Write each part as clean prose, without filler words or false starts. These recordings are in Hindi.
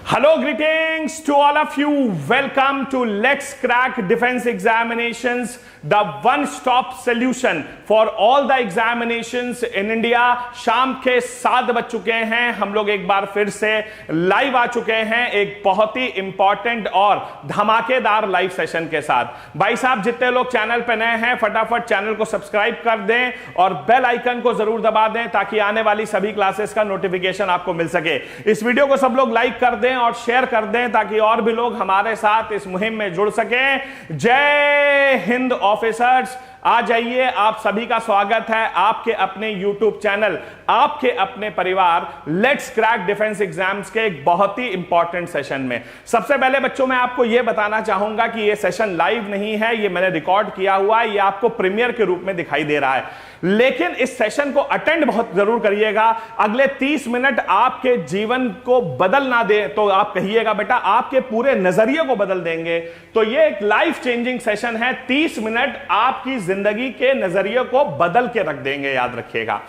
Hello, greetings to all of you. Welcome to Let's Crack Defense Examinations, the one-stop solution for all the examinations in India. शाम के 7 बज चुके हैं, हम लोग एक बार फिर से लाइव आ चुके हैं एक बहुत ही इंपॉर्टेंट और धमाकेदार लाइव सेशन के साथ। भाई साहब, जितने लोग चैनल पे नए हैं फटाफट चैनल को सब्सक्राइब कर दें और बेल आइकन को जरूर दबा दें ताकि आने वाली सभी क्लासेस का नोटिफिकेशन आपको मिल सके। इस वीडियो को सब लोग लाइक कर दें और शेयर कर दें ताकि और भी लोग हमारे साथ इस मुहिम में जुड़ सकें। जय हिंद ऑफिसर्स, आ जाइए, आप सभी का स्वागत है आपके अपने YouTube चैनल, आपके अपने परिवार लेट्स क्रैक डिफेंस एग्जाम्स के एक बहुत ही इंपॉर्टेंट सेशन में। सबसे पहले बच्चों, मैं आपको यह बताना चाहूंगा कि यह सेशन लाइव नहीं है, यह मैंने रिकॉर्ड किया हुआ है, यह आपको प्रीमियर के रूप में दिखाई दे रहा है, लेकिन इस सेशन को अटेंड बहुत जरूर करिएगा। अगले 30 मिनट आपके जीवन को बदल ना दे तो आप कहिएगा बेटा आपके पूरे नजरिए को बदल देंगे। तो यह एक लाइफ चेंजिंग सेशन है, 30 मिनट आपकी जिंदगी के नजरिए को बदल के रख देंगे, याद रखिएगा।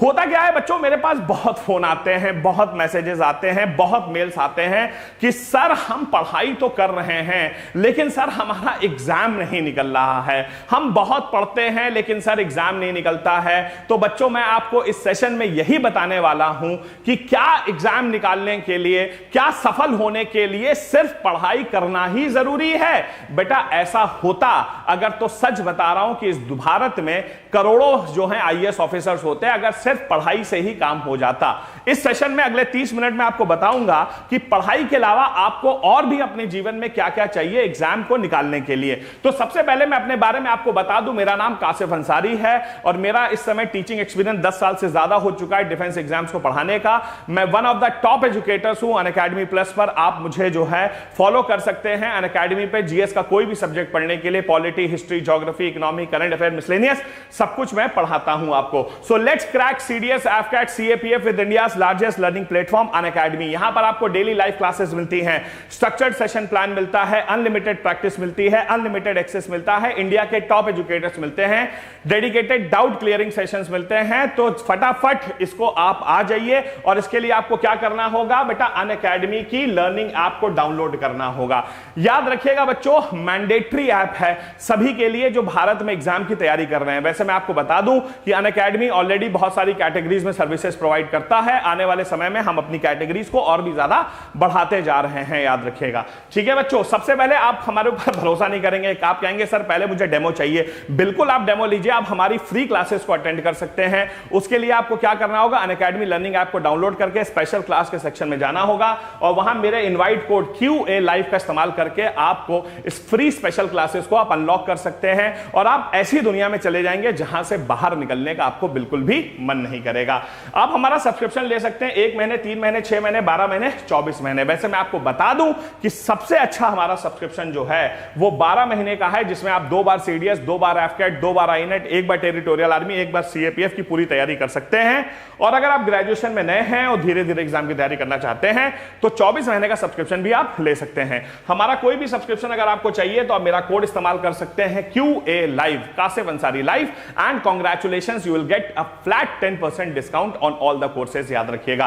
होता क्या है बच्चों, मेरे पास बहुत फोन आते हैं, बहुत मैसेजेस आते हैं, बहुत मेल्स आते हैं कि सर हम पढ़ाई तो कर रहे हैं लेकिन सर हमारा एग्जाम नहीं निकल रहा है, हम बहुत पढ़ते हैं लेकिन सर एग्जाम नहीं निकलता है। तो बच्चों, मैं आपको इस सेशन में यही बताने वाला हूं कि क्या एग्जाम निकालने के लिए, क्या सफल होने के लिए सिर्फ पढ़ाई करना ही जरूरी है? बेटा ऐसा होता अगर तो सच बता रहा हूं कि इस भारत में करोड़ों जो हैं आईएएस ऑफिसर्स होते हैं अगर सिर्फ पढ़ाई से ही काम हो जाता। इस सेशन में अगले 30 मिनट में आपको बताऊंगा कि पढ़ाई के अलावा आपको और भी अपने जीवन में क्या क्या चाहिए एग्जाम को निकालने के लिए। तो सबसे पहले मैं अपने बारे में आपको बता दूं, मेरा नाम कासिफ अंसारी है और मेरा इस समय टीचिंग एक्सपीरियंस 10 साल से ज्यादा हो चुका है डिफेंस एग्जाम्स को पढ़ाने का। मैं one of the top educators हूं अनअकैडमी प्लस पर। आप मुझे जो है फॉलो कर सकते हैं अनअकैडमी पे। जीएस का कोई भी सब्जेक्ट पढ़ने के लिए, polity, history, geography, economy, current affair, miscellaneous, सब कुछ मैं पढ़ाता हूं आपको। So let's crack CDS, AFCAT, CAPF with India's largest learning platform Unacademy. यहां पर आपको डेली लाइव क्लासेस मिलती हैं, स्ट्रक्चर्ड सेशन प्लान मिलता है, अनलिमिटेड प्रैक्टिस मिलती है, अनलिमिटेड एक्सेस मिलता है, इंडिया के टॉप एजुकेटर्स मिलते हैं, डेडिकेटेड डाउट क्लियरिंग सेशंस मिलते हैं। तो फटाफट इसको आप आ जाइए और इसके लिए आपको क्या करना होगा बेटा, अनअकैडमी की लर्निंग ऐप को डाउनलोड करना होगा। याद रखिएगा बच्चों, मैंडेटरी ऐप है सभी के लिए जो भारत में एग्जाम की तैयारी कर रहे हैं। वैसे मैं आपको बता दूं कि अनअकैडमी ऑलरेडी बहुत सारी कैटेगरीज में सर्विसेज प्रोवाइड करता है। आने वाले समय में हम अपनी कैटेगरीज को और भी ज्यादा बढ़ाते जा रहे हैं, याद रखिएगा। ठीक है बच्चों, सबसे पहले आप हमारे ऊपर भरोसा नहीं करेंगे, आप कहेंगे सर पहले मुझे डेमो चाहिए। बिल्कुल आप डेमो लीजिए, आप हमारी फ्री क्लासेस को अटेंड कर सकते हैं। उसके लिए आपको क्या करना होगा, अनअकैडमी लर्निंग ऐप को डाउनलोड करके स्पेशल क्लास के सेक्शन में जाना होगा और वहां मेरे इनवाइट कोड QA लाइव का इस्तेमाल करके आपको इस फ्री स्पेशल क्लासेस को आप अनलॉक कर सकते हैं और आप ऐसी दुनिया में चले जाएंगे जहां से बाहर निकलने का आपको बिल्कुल भी मन नहीं करेगा। आप हमारा सब्सक्रिप्शन ले सकते हैं 1 महीने, 3 महीने, 6 महीने, 12 महीने, 24 महीने। वैसे मैं आपको बता दूं कि सबसे अच्छा हमारा सब्सक्रिप्शन जो है वो 12 महीने का है, जिसमें आप 2 बार CDS, 2 बार AFCAT, 2 बार INET, 1 बार टेरिटोरियल आर्मी, 1 बार CAPF की पूरी तैयारी कर सकते हैं। और अगर आप ग्रेजुएशन में नए हैं और धीरे धीरे एग्जाम की तैयारी करना चाहते हैं तो 24 महीने का सब्सक्रिप्शन भी आप ले सकते हैं। हमारा कोई भी सब्सक्रिप्शन अगर आपको चाहिए तो आप मेरा कोड इस्तेमाल कर सकते हैं QA live, Kashif Ansari live, and congratulations, you will get a flat 10% discount on all the courses. याद रखिएगा।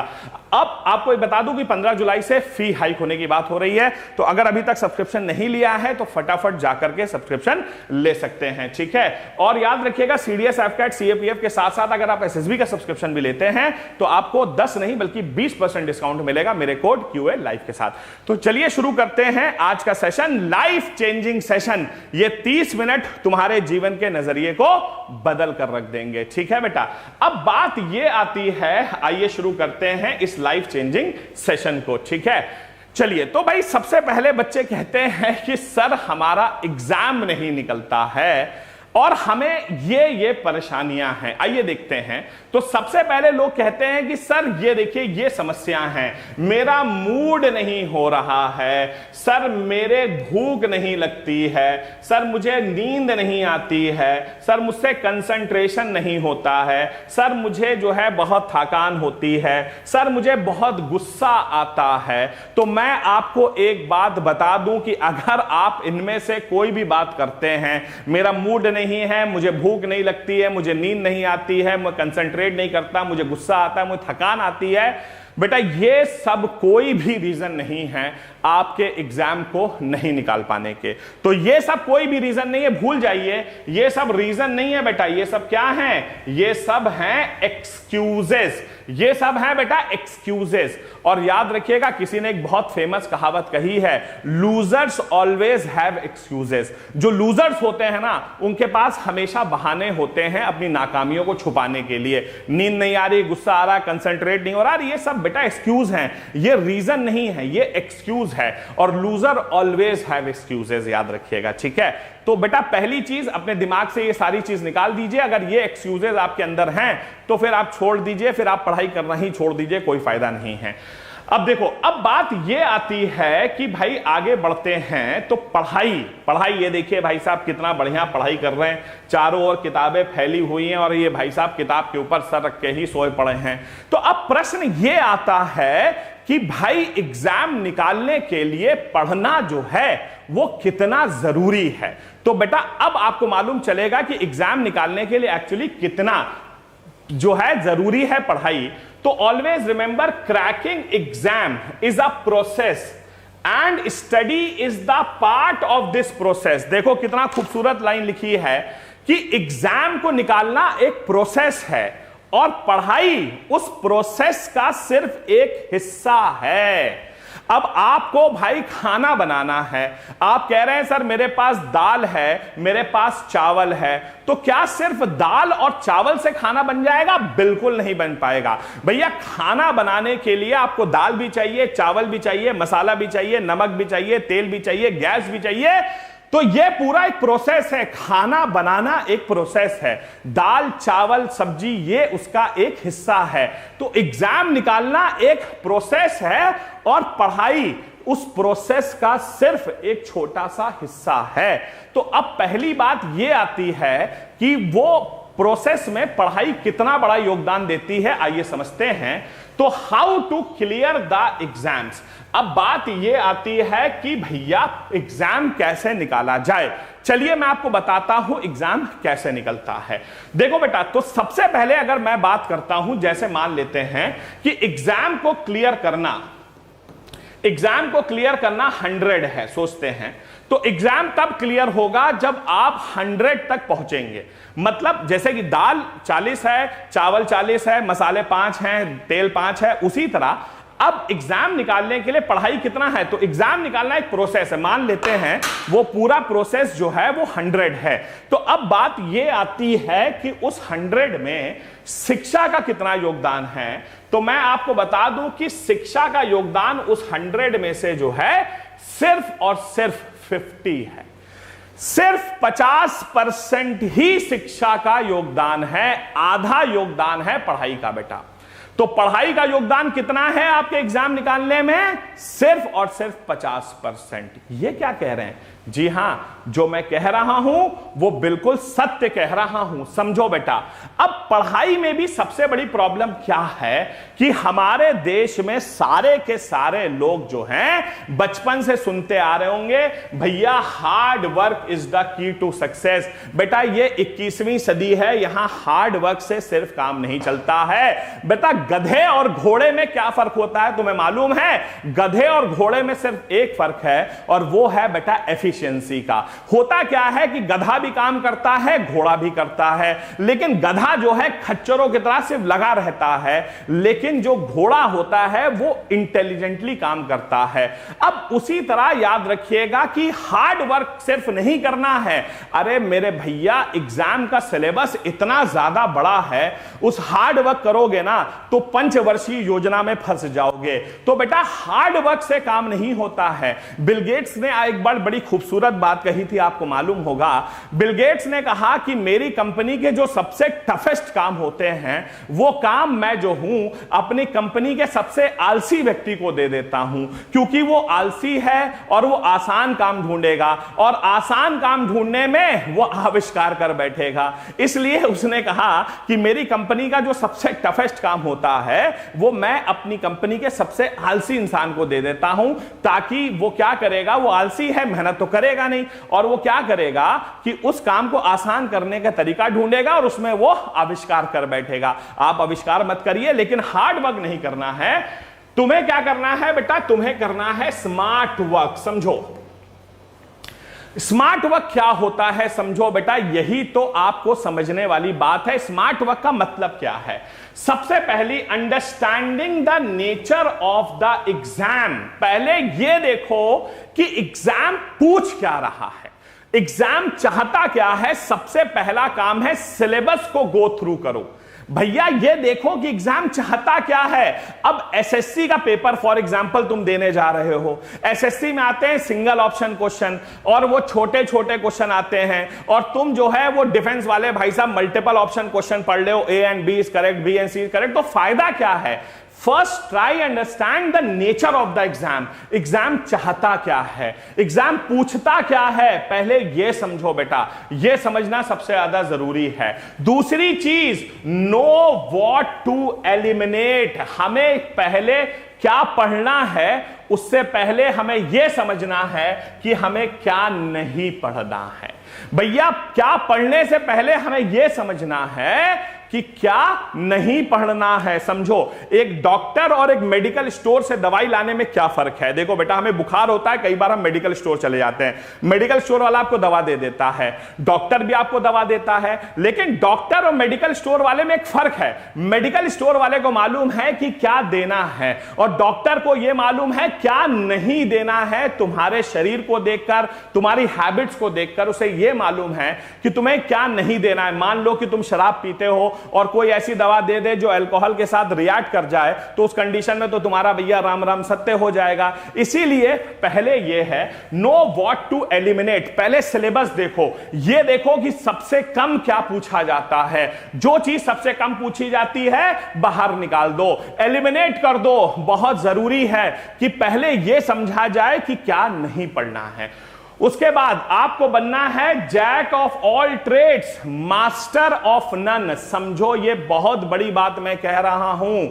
अब आपको बता दूं कि 15 जुलाई से फी हाइक होने की बात हो रही है, तो अगर अभी तक सब्सक्रिप्शन नहीं लिया है तो फटाफट जाकर के सब्सक्रिप्शन ले सकते हैं। ठीक है, और याद रखिएगा CDS, AFCAT, CAPF के साथ साथ अगर आप SSB का सब्सक्रिप्शन भी लेते हैं तो आपको 10 नहीं बल्कि 20% डिस्काउंट मिलेगा मेरे कोड QA लाइव के साथ। तो चलिए शुरू करते हैं आज का सेशन, लाइफ चेंजिंग सेशन। ये 30 मिनट तुम्हारे जीवन के नजरिए को बदल कर रख देंगे। ठीक है बेटा, अब बात ये आती है, आइए शुरू करते हैं इस लाइफ चेंजिंग सेशन को। ठीक है, चलिए। तो भाई सबसे पहले बच्चे कहते हैं कि सर हमारा एग्जाम नहीं निकलता है और हमें ये परेशानियां हैं। आइए देखते हैं। तो सबसे पहले लोग कहते हैं कि सर ये देखिए ये समस्या है, मेरा मूड नहीं हो रहा है, सर मेरे भूख नहीं लगती है, सर मुझे नींद नहीं आती है, सर मुझसे कंसंट्रेशन नहीं होता है, सर मुझे जो है बहुत थकान होती है, सर मुझे बहुत गुस्सा आता है। तो मैं आपको एक बात बता दूं कि अगर आप इनमें से कोई भी बात करते हैं, मेरा मूड नहीं है, मुझे भूख नहीं लगती है, मुझे नींद नहीं आती है, मैं कंसंट्रेट नहीं करता, मुझे गुस्सा आता है, मुझे थकान आती है, बेटा ये सब कोई भी रीजन नहीं है आपके एग्जाम को नहीं निकाल पाने के। तो ये सब कोई भी रीजन नहीं है, भूल जाइए, ये सब रीजन नहीं है बेटा। ये सब क्या है? ये सब हैं एक्सक्यूजेस। ये सब है बेटा एक्सक्यूजेस। और याद रखिएगा, किसी ने एक बहुत फेमस कहावत कही है, लूजर्स ऑलवेज हैव एक्सक्यूजेस। जो लूजर्स होते हैं ना, उनके पास हमेशा बहाने होते हैं अपनी नाकामियों को छुपाने के लिए। नींद नहीं आ रही, गुस्सा आ रहा, कंसंट्रेट नहीं हो रहा, ये सब बेटा एक्सक्यूज हैं, ये रीजन नहीं है, ये एक्सक्यूज है। और लूजर ऑलवेज हैव एक्सक्यूजेस, याद रखिएगा, ठीक है। तो बेटा पहली चीज, अपने दिमाग से ये सारी चीज निकाल दीजिए। अगर ये एक्सक्यूजेस आपके अंदर हैं तो फिर आप छोड़ दीजिए, फिर आप पढ़ाई करना ही छोड़ दीजिए, कोई फायदा नहीं है। अब देखो, अब बात ये आती है कि भाई आगे बढ़ते हैं तो पढ़ाई ये देखिए भाई साहब कितना बढ़िया पढ़ाई कर रहे हैं, चारों ओर किताबें फैली हुई हैं और ये भाई साहब किताब के ऊपर सर रख के ही सोए पड़े हैं। तो अब प्रश्न ये आता है कि भाई एग्जाम निकालने के लिए पढ़ना जो है वो कितना जरूरी है। तो बेटा अब आपको मालूम चलेगा कि एग्जाम निकालने के लिए एक्चुअली कितना जो है जरूरी है पढ़ाई। तो always remember, cracking exam is a process and study is the part of this process. देखो कितना खूबसूरत लाइन लिखी है कि एग्जाम को निकालना एक प्रोसेस है और पढ़ाई उस प्रोसेस का सिर्फ एक हिस्सा है। अब आपको भाई खाना बनाना है, आप कह रहे हैं सर मेरे पास दाल है, मेरे पास चावल है, तो क्या सिर्फ दाल और चावल से खाना बन जाएगा? बिल्कुल नहीं बन पाएगा भैया। खाना बनाने के लिए आपको दाल भी चाहिए, चावल भी चाहिए, मसाला भी चाहिए, नमक भी चाहिए, तेल भी चाहिए, गैस भी चाहिए। तो यह पूरा एक प्रोसेस है, खाना बनाना एक प्रोसेस है, दाल चावल सब्जी ये उसका एक हिस्सा है। तो एग्जाम निकालना एक प्रोसेस है और पढ़ाई उस प्रोसेस का सिर्फ एक छोटा सा हिस्सा है। तो अब पहली बात यह आती है कि वो प्रोसेस में पढ़ाई कितना बड़ा योगदान देती है, आइए समझते हैं। तो how to clear the exams. अब बात यह आती है कि भैया एग्जाम कैसे निकाला जाए। चलिए मैं आपको बताता हूं एग्जाम कैसे निकलता है। देखो बेटा, तो सबसे पहले अगर मैं बात करता हूं, जैसे मान लेते हैं कि एग्जाम को क्लियर करना 100 है, सोचते हैं तो एग्जाम तब क्लियर होगा जब आप 100 तक पहुंचेंगे। मतलब जैसे कि दाल 40 है, चावल 40 है, मसाले 5 हैं, तेल 5 है, उसी तरह अब एग्जाम निकालने के लिए पढ़ाई कितना है। तो एग्जाम निकालना एक प्रोसेस है, मान लेते हैं वो पूरा प्रोसेस जो है वो 100 है। तो अब बात ये आती है कि उस 100 में शिक्षा का कितना योगदान है। तो मैं आपको बता दूं कि शिक्षा का योगदान उस 100 में से जो है सिर्फ और सिर्फ 50 है। सिर्फ 50% ही शिक्षा का योगदान है, आधा योगदान है पढ़ाई का बेटा। तो पढ़ाई का योगदान कितना है आपके एग्जाम निकालने में? सिर्फ और सिर्फ 50%। ये क्या कह रहे हैं? जी हां, जो मैं कह रहा हूं वो बिल्कुल सत्य कह रहा हूं, समझो बेटा। अब पढ़ाई में भी सबसे बड़ी प्रॉब्लम क्या है कि हमारे देश में सारे के सारे लोग जो हैं बचपन से सुनते आ रहे होंगे, भैया hard work is the key to success. बेटा ये 21वीं सदी है, यहां हार्ड वर्क से सिर्फ काम नहीं चलता है। बेटा गधे और घोड़े में क्या फर्क होता है तुम्हें मालूम है? गधे और घोड़े में सिर्फ एक फर्क है और वो है बेटा एफिशिएंसी का। होता क्या है कि गधा भी काम करता है, घोड़ा भी करता है, लेकिन गधा जो है खच्चरों की तरह सिर्फ लगा रहता है, लेकिन जो घोड़ा होता है वो इंटेलिजेंटली काम करता है। अब उसी तरह याद रखिएगा कि हार्ड वर्क सिर्फ नहीं करना है। अरे मेरे भैया एग्जाम का सिलेबस इतना ज्यादा बड़ा है, उस हार्ड वर्क करोगे ना तो पंचवर्षीय योजना में फंस जाओगे। तो बेटा हार्ड वर्क से काम नहीं होता है। बिल गेट्स ने एक बार बड़ी खूबसूरत बात कही थी, आपको मालूम होगा। बिल गेट्स ने कहा कि मेरी कंपनी के जो सबसे टफेस्ट काम होते हैं वो काम मैं जो हूं अपनी कंपनी के सबसे आलसी व्यक्ति को दे देता हूं, क्योंकि वो आलसी है और वो आसान काम ढूंढेगा और आसान काम ढूंढने में वो आविष्कार कर बैठेगा। इसलिए उसने कहा कि मेरी कंपनी का जो सबसे टफेस्ट काम होता है वो मैं अपनी कंपनी के सबसे आलसी इंसान को दे देता हूं, ताकि वो क्या करेगा, वो आलसी है, मेहनत तो करेगा नहीं, और वो क्या करेगा कि उस काम को आसान करने का तरीका ढूंढेगा और उसमें वो आविष्कार कर बैठेगा। आप आविष्कार मत करिए, लेकिन हार्ड वर्क नहीं करना है। तुम्हें क्या करना है बेटा, तुम्हें करना है स्मार्ट वर्क। समझो स्मार्ट वर्क क्या होता है, समझो बेटा, यही तो आपको समझने वाली बात है। स्मार्ट वर्क का मतलब क्या है? सबसे पहली, understanding the nature of the exam. पहले ये देखो कि एग्जाम पूछ क्या रहा है, एग्जाम चाहता क्या है। सबसे पहला काम है सिलेबस को गो थ्रू करो। भैया ये देखो कि एग्जाम चाहता क्या है। अब एसएससी का पेपर फॉर एग्जांपल तुम देने जा रहे हो, एसएससी में आते हैं सिंगल ऑप्शन क्वेश्चन और वो छोटे छोटे क्वेश्चन आते हैं, और तुम जो है वो डिफेंस वाले भाई साहब मल्टीपल ऑप्शन क्वेश्चन पढ़ ले हो, A and B is correct, B and C is correct. तो फायदा क्या है? First try understand the nature of the exam. Exam चाहता क्या है, एग्जाम पूछता क्या है, पहले यह समझो बेटा, यह समझना सबसे ज्यादा जरूरी है। दूसरी चीज, नो व्हाट टू एलिमिनेट। हमें पहले क्या पढ़ना है, उससे पहले हमें यह समझना है कि हमें क्या नहीं पढ़ना है। भैया क्या पढ़ने से पहले हमें यह समझना है कि क्या नहीं पढ़ना है। समझो, एक डॉक्टर और एक मेडिकल स्टोर से दवाई लाने में क्या फर्क है? देखो बेटा, हमें बुखार होता है, कई बार हम मेडिकल स्टोर चले जाते हैं, मेडिकल स्टोर वाला आपको दवा दे देता है, डॉक्टर भी आपको दवा देता है, लेकिन डॉक्टर और मेडिकल स्टोर वाले में एक फर्क है। मेडिकल स्टोर वाले को मालूम है कि क्या देना है, और डॉक्टर को यह मालूम है क्या नहीं देना है। तुम्हारे शरीर को देखकर, तुम्हारी हैबिट्स को देखकर उसे यह मालूम है कि तुम्हें क्या नहीं देना है। मान लो कि तुम शराब पीते हो और कोई ऐसी दवा दे दे जो अल्कोहल के साथ रिएक्ट कर जाए, तो उस कंडीशन में तो तुम्हारा भैया राम राम सत्य हो जाएगा। इसीलिए पहले यह है नो व्हाट टू एलिमिनेट। पहले सिलेबस देखो, यह देखो कि सबसे कम क्या पूछा जाता है। जो चीज सबसे कम पूछी जाती है बाहर निकाल दो, एलिमिनेट कर दो। बहुत जरूरी है कि पहले यह समझा जाए कि क्या नहीं पढ़ना है। उसके बाद आपको बनना है jack of all trades, master of none. समझो, ये बहुत बड़ी बात मैं कह रहा हूं।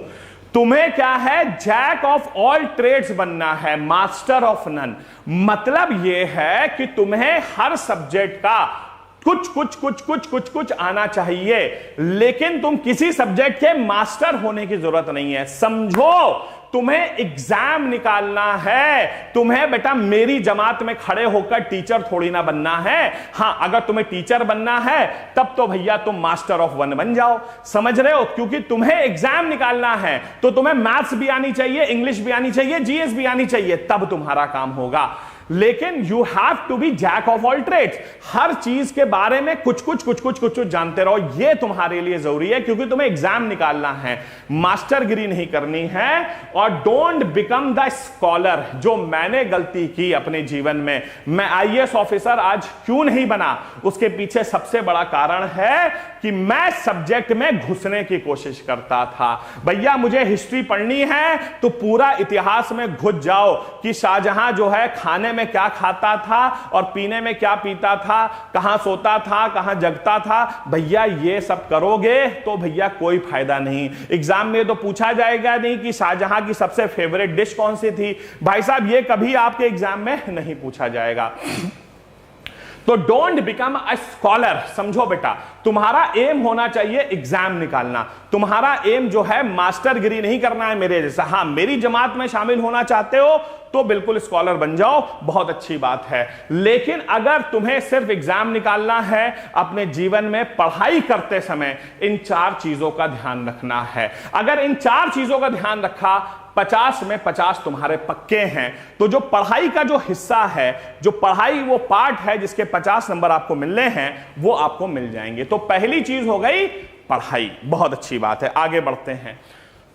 तुम्हें क्या है? जैक ऑफ ऑल ट्रेड्स बनना है, मास्टर ऑफ नन। मतलब यह है कि तुम्हें हर सब्जेक्ट का कुछ आना चाहिए, लेकिन तुम किसी सब्जेक्ट के मास्टर होने की जरूरत नहीं है। समझो, तुम्हें एग्जाम निकालना है, तुम्हें बेटा मेरी जमात में खड़े होकर टीचर थोड़ी ना बनना है। हां, अगर तुम्हें टीचर बनना है तब तो भैया तुम मास्टर ऑफ वन बन जाओ। समझ रहे हो? क्योंकि तुम्हें एग्जाम निकालना है तो तुम्हें मैथ्स भी आनी चाहिए, इंग्लिश भी आनी चाहिए, जीएस भी आनी चाहिए, तब तुम्हारा काम होगा। लेकिन you have to be jack of all trades. हर चीज के बारे में कुछ जानते रहो। यह तुम्हारे लिए जरूरी है, क्योंकि तुम्हें एग्जाम निकालना है, मास्टरगिरी नहीं करनी है। और डोंट बिकम द स्कॉलर। जो मैंने गलती की अपने जीवन में, मैं आईएएस ऑफिसर आज क्यों नहीं बना, उसके पीछे सबसे बड़ा कारण है कि मैं सब्जेक्ट में घुसने की कोशिश करता था। भैया मुझे हिस्ट्री पढ़नी है तो पूरा इतिहास में घुस जाओ कि शाहजहां जो है खाने में क्या खाता था और पीने में क्या पीता था, कहां सोता था, कहां जगता था। भैया ये सब करोगे तो भैया कोई फायदा नहीं। एग्जाम में तो पूछा जाएगा नहीं कि शाहजहां की सबसे फेवरेट डिश कौन सी थी। भाई साहब ये कभी आपके एग्जाम में नहीं पूछा जाएगा। तो डोंट बिकम अ स्कॉलर। समझो बेटा, तुम्हारा एम होना चाहिए एग्जाम निकालना। तुम्हारा एम जो है मास्टरगिरी नहीं करना है मेरे जैसा। हां, मेरी जमात में शामिल होना चाहते हो तो बिल्कुल स्कॉलर बन जाओ, बहुत अच्छी बात है। लेकिन अगर तुम्हें सिर्फ एग्जाम निकालना है, अपने जीवन में पढ़ाई करते समय इन 4 चीजों का ध्यान रखना है। अगर इन 4 चीजों का ध्यान रखा, 50 में 50 तुम्हारे पक्के हैं। तो जो पढ़ाई का जो हिस्सा है, जो पढ़ाई वो पार्ट है जिसके 50 नंबर आपको मिलने हैं, वो आपको मिल जाएंगे। तो पहली चीज हो गई पढ़ाई, बहुत अच्छी बात है। आगे बढ़ते हैं।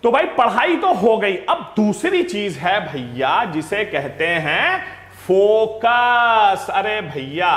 तो भाई पढ़ाई तो हो गई, अब दूसरी चीज है भैया जिसे कहते हैं फोकस। अरे भैया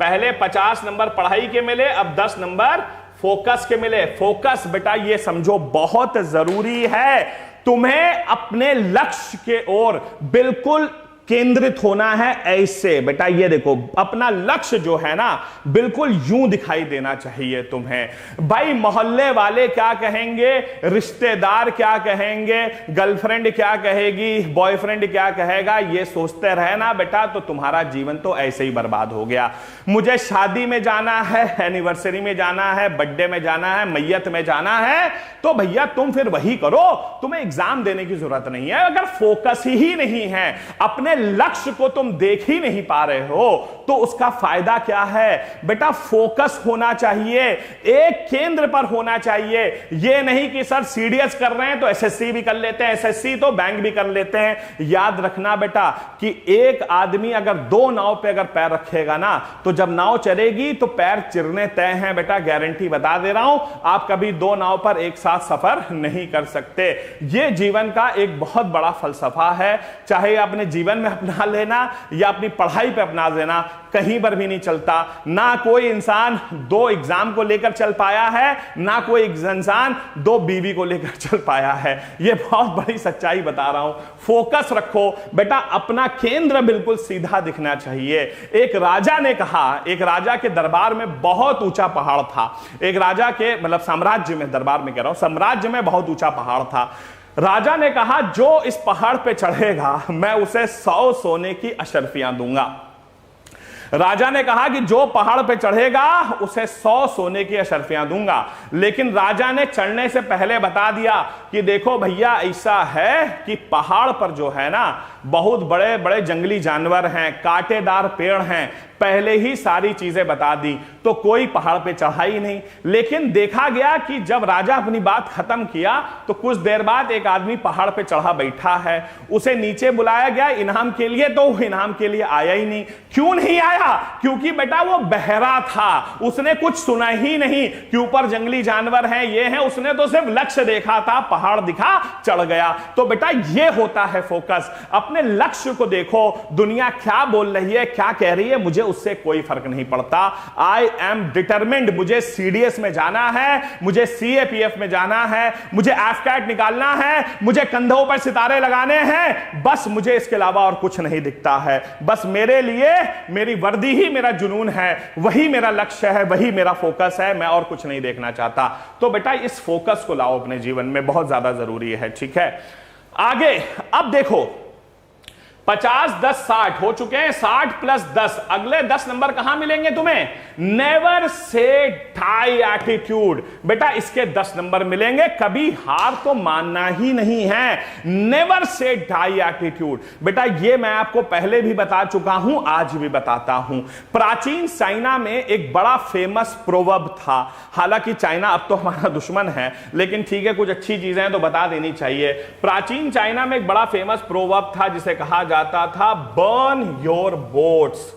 पहले 50 नंबर पढ़ाई के मिले, अब 10 नंबर फोकस के मिले। फोकस बेटा ये समझो बहुत जरूरी है। तुम्हें अपने लक्ष्य के ओर बिल्कुल केंद्रित होना है ऐसे बेटा, ये देखो अपना लक्ष्य जो है ना बिल्कुल यूं दिखाई देना चाहिए तुम्हें। भाई मोहल्ले वाले क्या कहेंगे, रिश्तेदार क्या कहेंगे, गर्लफ्रेंड क्या कहेगी, बॉयफ्रेंड क्या कहेगा, ये सोचते रहे ना बेटा तो तुम्हारा जीवन तो ऐसे ही बर्बाद हो गया। मुझे शादी में जाना है, एनिवर्सरी में जाना है, बर्थडे में जाना है, मैयत में जाना है, तो भैया तुम फिर वही करो, तुम्हें एग्जाम देने की जरूरत नहीं है। अगर फोकस ही नहीं है, अपने लक्ष्य को तुम देख ही नहीं पा रहे हो, तो उसका फायदा क्या है बेटा। फोकस होना चाहिए, एक केंद्र पर होना चाहिए। यह नहीं कि सर सीडीएस कर रहे हैं तो एसएससी भी कर लेते हैं, एसएससी तो बैंक भी कर लेते हैं। याद रखना बेटा कि एक आदमी अगर दो नाव पे अगर पैर रखेगा ना, तो जब नाव चलेगी तो पैर चिरने तय हैं बेटा, गारंटी बता दे रहा हूं। आप कभी दो नाव पर एक साथ सफर नहीं कर सकते। यह जीवन का एक बहुत बड़ा फलसफा है, चाहे अपने जीवन में अपना लेना या अपनी पढ़ाई पे अपना लेना, कहीं पर भी नहीं चलता। ना कोई इंसान दो एग्जाम को लेकर चल पाया है, ना कोई इंसान दो बीवी को लेकर चल पाया है। यह बहुत बड़ी सच्चाई बता रहा हूं। फोकस रखो बेटा, अपना केंद्र बिल्कुल सीधा दिखना चाहिए। एक राजा ने कहा, एक राजा के दरबार में बहुत ऊंचा पहाड़ था, एक राजा के मतलब साम्राज्य में, दरबार में कह रहा हूं, साम्राज्य में बहुत ऊंचा पहाड़ था। राजा ने कहा जो इस पहाड़ पे चढ़ेगा मैं उसे 100 सोने की अशर्फियां दूंगा। राजा ने कहा कि जो पहाड़ पे चढ़ेगा उसे 100 सोने की अशर्फियां दूंगा। लेकिन राजा ने चढ़ने से पहले बता दिया कि देखो भैया ऐसा है कि पहाड़ पर जो है ना बहुत बड़े बड़े जंगली जानवर हैं, कांटेदार पेड़ हैं, पहले ही सारी चीजें बता दी, तो कोई पहाड़ पे चढ़ा ही नहीं। लेकिन देखा गया कि जब राजा अपनी बात खत्म किया तो कुछ देर बाद एक आदमी पहाड़ पे चढ़ा बैठा है, उसे नीचे बुलाया गया इनाम के लिए, तो वो इनाम के लिए आया ही नहीं। क्यों नहीं आया? क्योंकि बेटा वो बहरा था, उसने कुछ सुना ही नहीं कि ऊपर जंगली जानवर हैं, ये हैं, उसने तो सिर्फ लक्ष्य देखा था, पहाड़ दिखा, चढ़ गया। तो बेटा ये होता है फोकस। अपने लक्ष्य को देखो, दुनिया क्या बोल रही है, क्या कह रही है, मुझे उससे कोई फर्क नहीं पड़ता। आई एम डिटरमिन्ड, मुझे सीडीएस में जाना है, मुझे सीएपीएफ में जाना है, मुझे एफकैट निकालना है, मुझे कंधों पर सितारे लगाने हैं, बस मुझे इसके अलावा और कुछ नहीं दिखता है। बस मेरे लिए मेरी वर्दी ही मेरा जुनून है, वही मेरा लक्ष्य है, वही मेरा फोकस है, मैं और कुछ नहीं देखना चाहता। तो बेटा इस फोकस को लाओ अपने जीवन में, बहुत ज्यादा जरूरी है। ठीक है, आगे अब देखो 50, 10, 60 हो चुके हैं, 60 प्लस 10, अगले 10 नंबर कहां मिलेंगे तुम्हें? Never say die attitude. बेटा इसके 10 नंबर मिलेंगे, कभी हार तो मानना ही नहीं है। नेवर से डाई एटीट्यूड, बेटा ये मैं आपको पहले भी बता चुका हूं, आज भी बताता हूं। प्राचीन चाइना में एक बड़ा फेमस प्रोवर्ब था, हालांकि चाइना अब तो हमारा दुश्मन है, लेकिन ठीक है कुछ अच्छी चीजें तो बता देनी चाहिए। प्राचीन चाइना में एक बड़ा फेमस प्रोवर्ब था जिसे कहा जाता था बर्न योर बोट्स।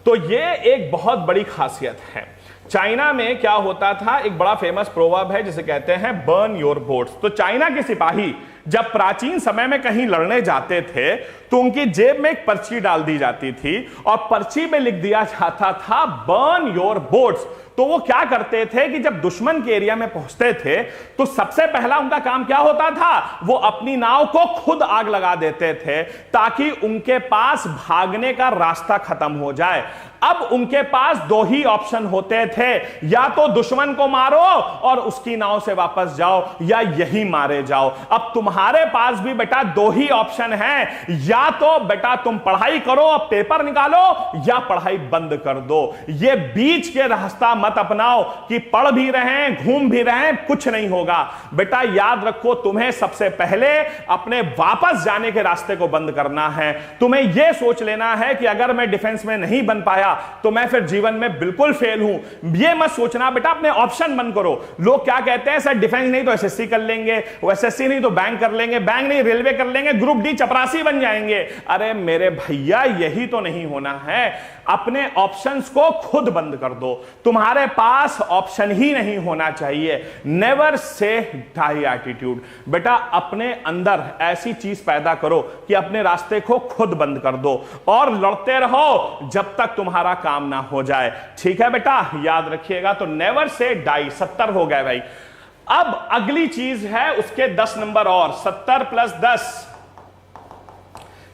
तो ये एक बहुत बड़ी खासियत है। चाइना में क्या होता था, एक बड़ा फेमस प्रोवर्ब है जिसे कहते हैं बर्न योर बोट्स। तो चाइना के सिपाही जब प्राचीन समय में कहीं लड़ने जाते थे तो उनकी जेब में एक पर्ची डाल दी जाती थी और पर्ची में लिख दिया जाता था बर्न योर बोट्स। तो वो क्या करते थे कि जब दुश्मन के एरिया में पहुंचते थे तो सबसे पहला उनका काम क्या होता था, वो अपनी नाव को खुद आग लगा देते थे ताकि उनके पास भागने का रास्ता खत्म हो जाए। अब उनके पास दो ही ऑप्शन होते थे, या तो दुश्मन को मारो और उसकी नाव से वापस जाओ, या यही मारे जाओ। अब तुम्हारे पास भी बेटा दो ही ऑप्शन हैं, या तो बेटा तुम पढ़ाई करो और पेपर निकालो, या पढ़ाई बंद कर दो। ये बीच के रास्ता मत अपनाओ कि पढ़ भी रहे घूम भी रहे, कुछ नहीं होगा। बेटा याद रखो, तुम्हें सबसे पहले अपने वापस जाने के रास्ते को बंद करना है। तुम्हें यह सोच लेना है कि अगर मैं डिफेंस में नहीं बन पाया तो मैं फिर जीवन में बिल्कुल फेल हूं। यह मत सोचना बेटा, अपने ऑप्शन बंद करो। लोग क्या कहते हैं, सर डिफेंस नहीं तो एसएससी कर लेंगे, एसएससी नहीं तो बैंक कर लेंगे, बैंक नहीं रेलवे कर लेंगे, ग्रुप डी चपरासी बन जाएंगे। अरे मेरे भैया यही तो नहीं होना है। अपने ऑप्शंस को खुद बंद कर दो, तुम्हारे पास ऑप्शन ही नहीं होना चाहिए। Never say die attitude. बेटा अपने अंदर ऐसी चीज पैदा करो कि अपने रास्ते को खुद बंद कर दो और लड़ते रहो जब तक तुम्हारा काम ना हो जाए। ठीक है बेटा, याद रखिएगा। तो नेवर से डाई, 70 हो गए भाई। अब अगली चीज है उसके 10 नंबर और, 70 प्लस 10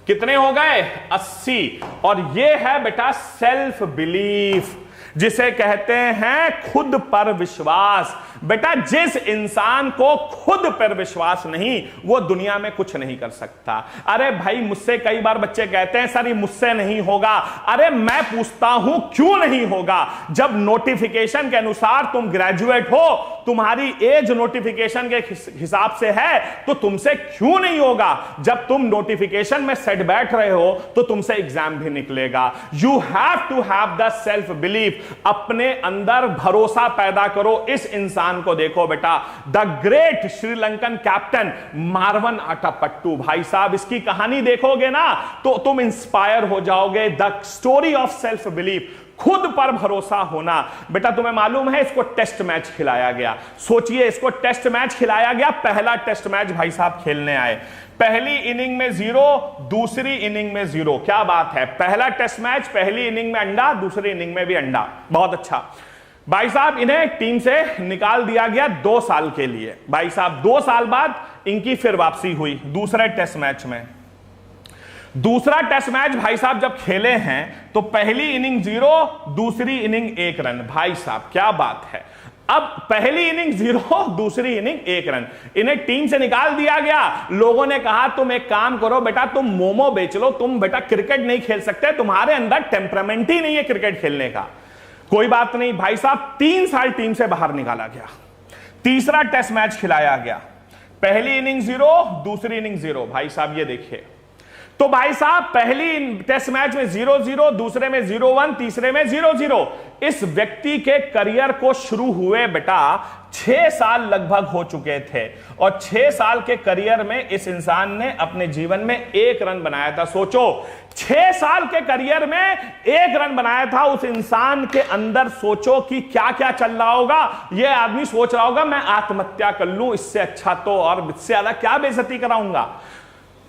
कितने हो गए? 80। और ये है बेटा सेल्फ बिलीफ, जिसे कहते हैं खुद पर विश्वास। बेटा जिस इंसान को खुद पर विश्वास नहीं, वो दुनिया में कुछ नहीं कर सकता। अरे भाई, मुझसे कई बार बच्चे कहते हैं सर ये मुझसे नहीं होगा। अरे मैं पूछता हूं क्यों नहीं होगा? जब नोटिफिकेशन के अनुसार तुम ग्रेजुएट हो, तुम्हारी एज नोटिफिकेशन के हिसाब से है, तो तुमसे क्यों नहीं होगा? जब तुम नोटिफिकेशन में सेट बैठ रहे हो तो तुमसे एग्जाम भी निकलेगा। You have to have the self belief. अपने अंदर भरोसा पैदा करो। इस इंसान को देखो बेटा, the great Sri Lankan captain Marvan Atapattu. भाई साहब, इसकी कहानी देखोगे ना तो तुम इंस्पायर हो जाओगे। The story of self belief, खुद पर भरोसा होना। बेटा तुम्हें मालूम है इसको टेस्ट मैच खिलाया गया। सोचिए, इसको टेस्ट मैच खिलाया गया। पहला टेस्ट मैच भाई साहब खेलने आए, पहली इनिंग में 0, दूसरी इनिंग में 0। क्या बात है, पहला टेस्ट मैच, पहली इनिंग में अंडा, दूसरी इनिंग में भी अंडा। बहुत अच्छा। भाई साहब इन्हें टीम से निकाल दिया गया 2 साल के लिए। भाई साहब 2 साल बाद इनकी फिर वापसी हुई दूसरे टेस्ट मैच में। दूसरा टेस्ट मैच भाई साहब जब खेले हैं तो पहली इनिंग 0, दूसरी इनिंग 1 रन। भाई साहब क्या बात है। अब पहली इनिंग 0, दूसरी इनिंग 1 रन। इन्हें टीम से निकाल दिया गया। लोगों ने कहा तुम एक काम करो बेटा, तुम मोमो बेच लो, तुम बेटा क्रिकेट नहीं खेल सकते, तुम्हारे अंदर टेम्परामेंट ही नहीं है क्रिकेट खेलने का। कोई बात नहीं भाई साहब, 3 साल टीम से बाहर निकाला गया। तीसरा टेस्ट मैच खिलाया गया, पहली इनिंग 0, दूसरी इनिंग 0। भाई साहब ये देखिए, तो भाई साहब पहली टेस्ट मैच में 0-0, दूसरे में 0-1, तीसरे में 0-0। इस व्यक्ति के करियर को शुरू हुए बेटा 6 साल लगभग हो चुके थे, और 6 साल के करियर में इस इंसान ने अपने जीवन में 1 रन बनाया था। सोचो, 6 साल के करियर में 1 रन बनाया था उस इंसान के अंदर। सोचो कि क्या क्या चल रहा होगा। यह आदमी सोच रहा होगा मैं आत्महत्या कर लूं, इससे अच्छा तो और इससे ज्यादा क्या बेइज्जती कराऊंगा।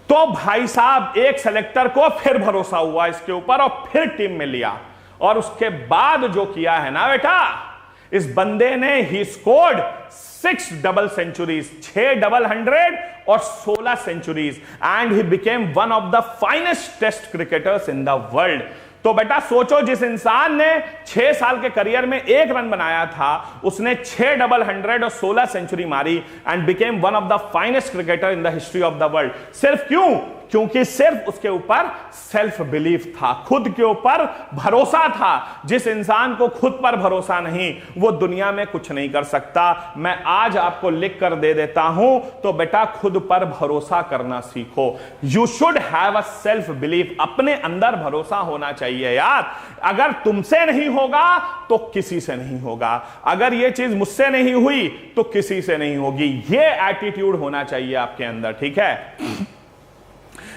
तो भाई साहब एक सेलेक्टर को फिर भरोसा हुआ इसके ऊपर और फिर टीम में लिया, और उसके बाद जो किया है ना बेटा, इस बंदे ने ही स्कोर्ड 6 डबल सेंचुरीज, 6 डबल 100 और 16 centuries, and he became one of the finest test cricketers in the world. तो बेटा सोचो, जिस इंसान ने 6 साल के करियर में 1 रन बनाया था, उसने 6 डबल 100 और 16 सेंचुरी मारी and became one of the finest cricketer in the history of the world. सिर्फ क्यों? क्योंकि सिर्फ उसके ऊपर सेल्फ बिलीफ था, खुद के ऊपर भरोसा था। जिस इंसान को खुद पर भरोसा नहीं, वो दुनिया में कुछ नहीं कर सकता। मैं आज आपको लिख कर दे देता हूं, तो बेटा खुद पर भरोसा करना सीखो। You should have a self belief. अपने अंदर भरोसा होना चाहिए यार। अगर तुमसे नहीं होगा तो किसी से नहीं होगा। अगर ये चीज मुझसे नहीं हुई तो किसी से नहीं होगी। ये एटीट्यूड होना चाहिए आपके अंदर, ठीक है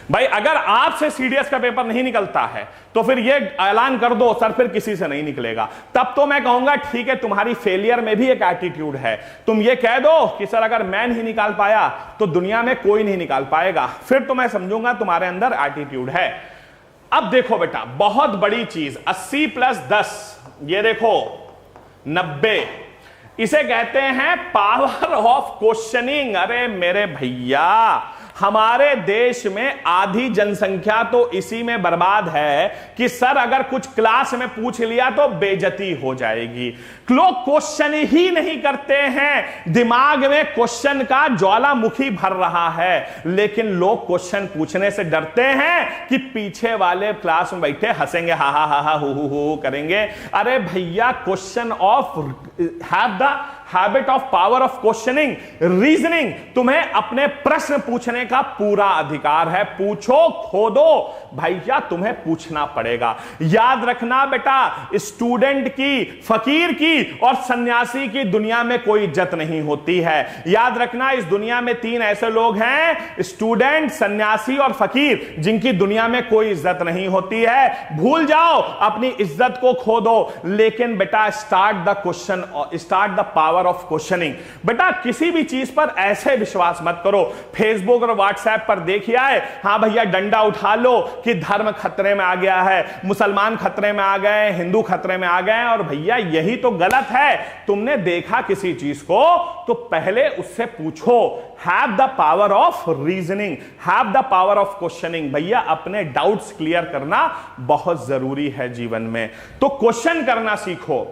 भाई। अगर आपसे सीडीएस का पेपर नहीं निकलता है तो फिर ये ऐलान कर दो सर फिर किसी से नहीं निकलेगा। तब तो मैं कहूंगा ठीक है, तुम्हारी फेलियर में भी एक एटीट्यूड है। तुम ये कह दो कि सर अगर मैं नहीं निकाल पाया तो दुनिया में कोई नहीं निकाल पाएगा, फिर तो मैं समझूंगा तुम्हारे अंदर एटीट्यूड है। अब देखो बेटा, बहुत बड़ी चीज 80 + 10, ये देखो 90, इसे कहते हैं पावर ऑफ क्वेश्चनिंग। अरे मेरे भैया, हमारे देश में आधी जनसंख्या तो इसी में बर्बाद है कि सर अगर कुछ क्लास में पूछ लिया तो बेइज्जती हो जाएगी। लोग क्वेश्चन ही नहीं करते हैं। दिमाग में क्वेश्चन का ज्वालामुखी भर रहा है, लेकिन लोग क्वेश्चन पूछने से डरते हैं कि पीछे वाले क्लास में बैठे हंसेंगे, हा हा हा हा हु करेंगे। अरे भैया, question of have the habit of power of questioning, reasoning. तुम्हें अपने प्रश्न पूछने का पूरा अधिकार है। पूछो, खोदो भैया, तुम्हें पूछना पड़ेगा। याद रखना बेटा, स्टूडेंट की, फकीर की और सन्यासी की दुनिया में कोई इज्जत नहीं होती है। याद रखना, इस दुनिया में 3 ऐसे लोग हैं, स्टूडेंट, सन्यासी और फकीर, जिनकी दुनिया में कोई इज्जत नहीं होती है। भूल जाओ, अपनी इज्जत को खो दो, लेकिन बेटा start the question, start the power power of questioning. बेटा किसी भी चीज पर ऐसे विश्वास मत करो, फेसबुक और व्हाट्सएप पर देखिए आए, हाँ भैया डंडा उठा लो कि धर्म खतरे में आ गया है, मुसलमान खतरे में आ गए, हिंदू खतरे में आ गए, और भैया यही तो गलत है। तुमने देखा किसी चीज को तो पहले उससे पूछो। Have the power of reasoning, have the power of questioning. भैया अपने डाउट्स क्लियर करना बहुत जरूरी है जीवन में, तो क्वेश्चन करना सीखो।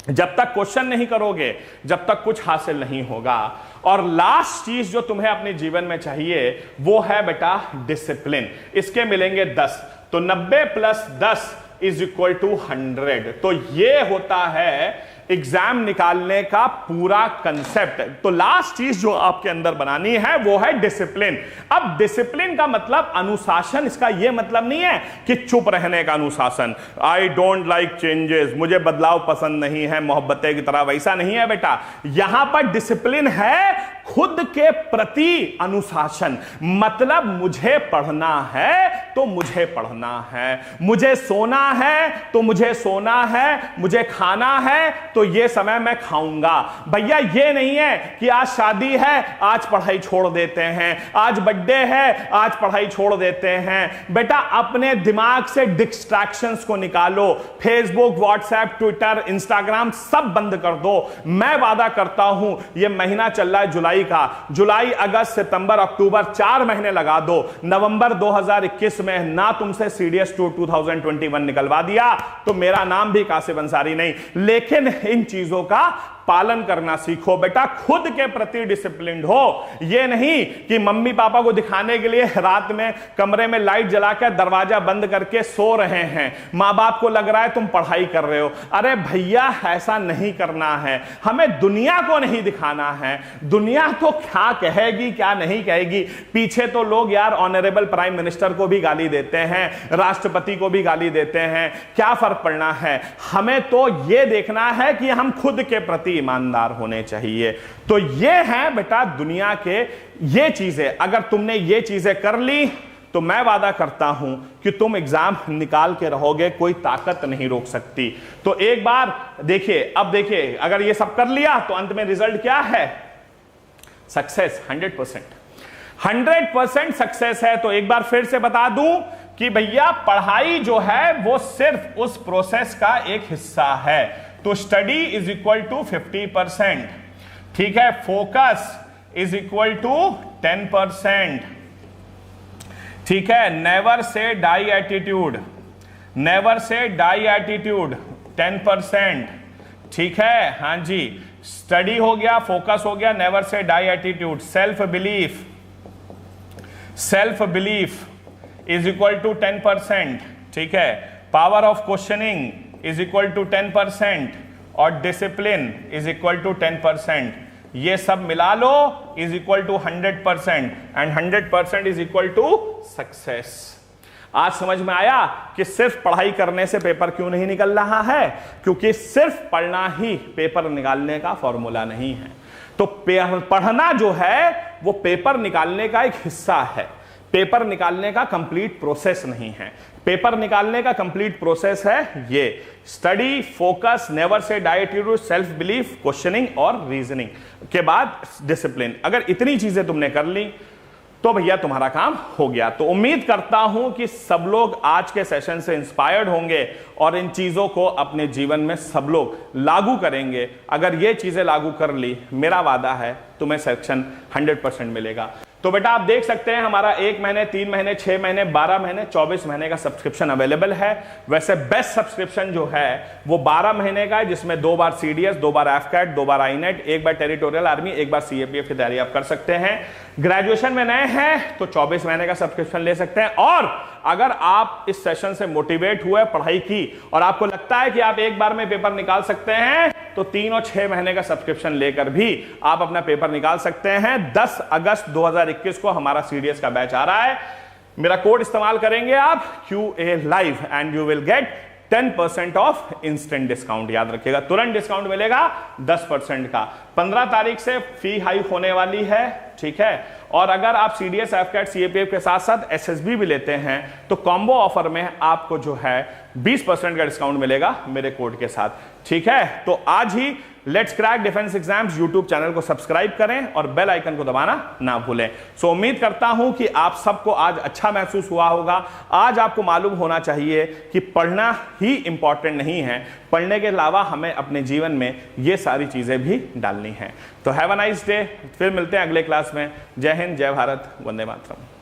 जब तक क्वेश्चन नहीं करोगे जब तक कुछ हासिल नहीं होगा। और लास्ट चीज जो तुम्हें अपने जीवन में चाहिए वो है बेटा डिसिप्लिन। इसके मिलेंगे 10, तो 90 + 10 = 100। तो ये होता है एग्जाम निकालने का पूरा कंसेप्ट। तो लास्ट चीज जो आपके अंदर बनानी है वो है डिसिप्लिन। अब डिसिप्लिन का मतलब अनुशासन, इसका यह मतलब नहीं है कि चुप रहने का अनुशासन, आई डोंट लाइक चेंजेस, मुझे बदलाव पसंद नहीं है मोहब्बतें की तरह, वैसा नहीं है बेटा। यहां पर डिसिप्लिन है खुद के प्रति अनुशासन। मतलब मुझे पढ़ना है तो मुझे पढ़ना है, मुझे सोना है तो मुझे सोना है, मुझे खाना है तो ये समय मैं खाऊंगा। भैया ये नहीं है कि आज शादी है आज पढ़ाई छोड़ देते हैं, आज बर्थडे है आज पढ़ाई छोड़ देते हैं। बेटा अपने दिमाग से डिस्ट्रैक्शंस को निकालो, फेसबुक, व्हाट्सएप, ट्विटर, इंस्टाग्राम सब बंद कर दो। मैं वादा करता हूं ये महीना चल रहा है जुलाई का, जुलाई, अगस्त, सितंबर, अक्टूबर 4 महीने लगा दो, नवंबर 2021 में ना तुमसे सीडीएस 2021 निकलवा दिया तो मेरा नाम भी कासिफ अंसारी नहीं। लेकिन इन चीजों का पालन करना सीखो। बेटा खुद के प्रति डिसिप्लिन्ड हो, यह नहीं कि मम्मी पापा को दिखाने के लिए रात में कमरे में लाइट जलाकर दरवाजा बंद करके सो रहे हैं, मां बाप को लग रहा है तुम पढ़ाई कर रहे हो। अरे भैया ऐसा नहीं करना है, हमें दुनिया को नहीं दिखाना है। दुनिया तो क्या कहेगी क्या नहीं कहेगी। पीछे तो लोग यार ऑनरेबल प्राइम मिनिस्टर को भी गाली देते हैं, राष्ट्रपति को भी गाली देते हैं, क्या फर्क पड़ना है। हमें तो यह देखना है कि हम खुद के प्रति ईमानदार होने चाहिए। तो ये है बेटा दुनिया के ये चीजें, अगर तुमने ये चीजें कर ली तो मैं वादा करता हूं कि तुम एग्जाम निकाल के रहोगे, कोई ताकत नहीं रोक सकती। तो एक बार देखिए, अब देखिए अगर ये सब कर लिया तो अंत में रिजल्ट क्या है? सक्सेस 100% सक्सेस है। तो एक बार फिर से बता दूं कि भैया पढ़ाई जो है वो सिर्फ उस प्रोसेस का एक हिस्सा है। तो स्टडी इज इक्वल टू 50%, ठीक है। फोकस इज इक्वल टू 10%, ठीक है। Never say die attitude, never say die attitude 10%, ठीक है। हां जी, स्टडी हो गया, फोकस हो गया, never say die attitude. Self belief, self belief is equal to 10%, ठीक है। Power of questioning is equal to 10% और डिसिप्लिन इज इक्वल टू 10%। ये सब मिला लो is equal to 100% and 100% is equal to success. आज समझ में आया कि सिर्फ पढ़ाई करने से पेपर क्यों नहीं निकल रहा है? क्योंकि सिर्फ पढ़ना ही पेपर निकालने का फॉर्मूला नहीं है। तो पढ़ना जो है वो पेपर निकालने का एक हिस्सा है, पेपर निकालने का कंप्लीट प्रोसेस नहीं है। पेपर निकालने का कंप्लीट प्रोसेस है ये study, focus, never say die attitude, self belief, questioning और रीजनिंग के बाद डिसिप्लिन। अगर इतनी चीजें तुमने कर ली तो भैया तुम्हारा काम हो गया। तो उम्मीद करता हूं कि सब लोग आज के सेशन से इंस्पायर्ड होंगे और इन चीजों को अपने जीवन में सब लोग लागू करेंगे। अगर ये चीजें लागू कर ली, मेरा वादा है तुम्हें सिलेक्शन 100% मिलेगा। तो बेटा आप देख सकते हैं हमारा 1 महीने, 3 महीने, 6 महीने, 12 महीने, 24 महीने का सब्सक्रिप्शन अवेलेबल है। वैसे बेस्ट सब्सक्रिप्शन जो है वो 12 महीने का है, जिसमें 2 बार सीडीएस, 2 बार एफकैट, 2 बार आईनेट, 1 बार टेरिटोरियल आर्मी, 1 बार सीएपीएफ की तैयारी आप कर सकते हैं। ग्रेजुएशन में नए हैं तो 24 महीने का सब्सक्रिप्शन ले सकते हैं। और अगर आप इस सेशन से मोटिवेट हुए, पढ़ाई की और आपको लगता है कि आप एक बार में पेपर निकाल सकते हैं तो 3 और 6 महीने का सब्सक्रिप्शन लेकर भी आप अपना पेपर निकाल सकते हैं। 10 अगस्त 2021 को हमारा सीडीएस का बैच आ रहा है। मेरा कोड इस्तेमाल करेंगे आप QA Live and you will get 10% of instant discount. याद रखिएगा, तुरंत डिस्काउंट मिलेगा 10% का। 15 तारीख से फी हाइक होने वाली है, ठीक है। और अगर आप सीडीएस, एफकैट, सीएपीएफ के साथ साथ एसएसबी भी लेते हैं तो कॉम्बो ऑफर में आपको जो है 20% का डिस्काउंट मिलेगा मेरे कोड के साथ, ठीक है। तो आज ही let's crack defence exams YouTube channel को सब्सक्राइब करें और बेल आइकन को दबाना ना भूलें। सो उम्मीद करता हूं कि आप सबको आज अच्छा महसूस हुआ होगा। आज आपको मालूम होना चाहिए कि पढ़ना ही इंपॉर्टेंट नहीं है, पढ़ने के अलावा हमें अपने जीवन में ये सारी चीजें भी डालनी हैं। तो हैव अ नाइस डे। फिर मिलते हैं अगले क्लास में। जय हिंद, जय भारत, वंदे मातरम।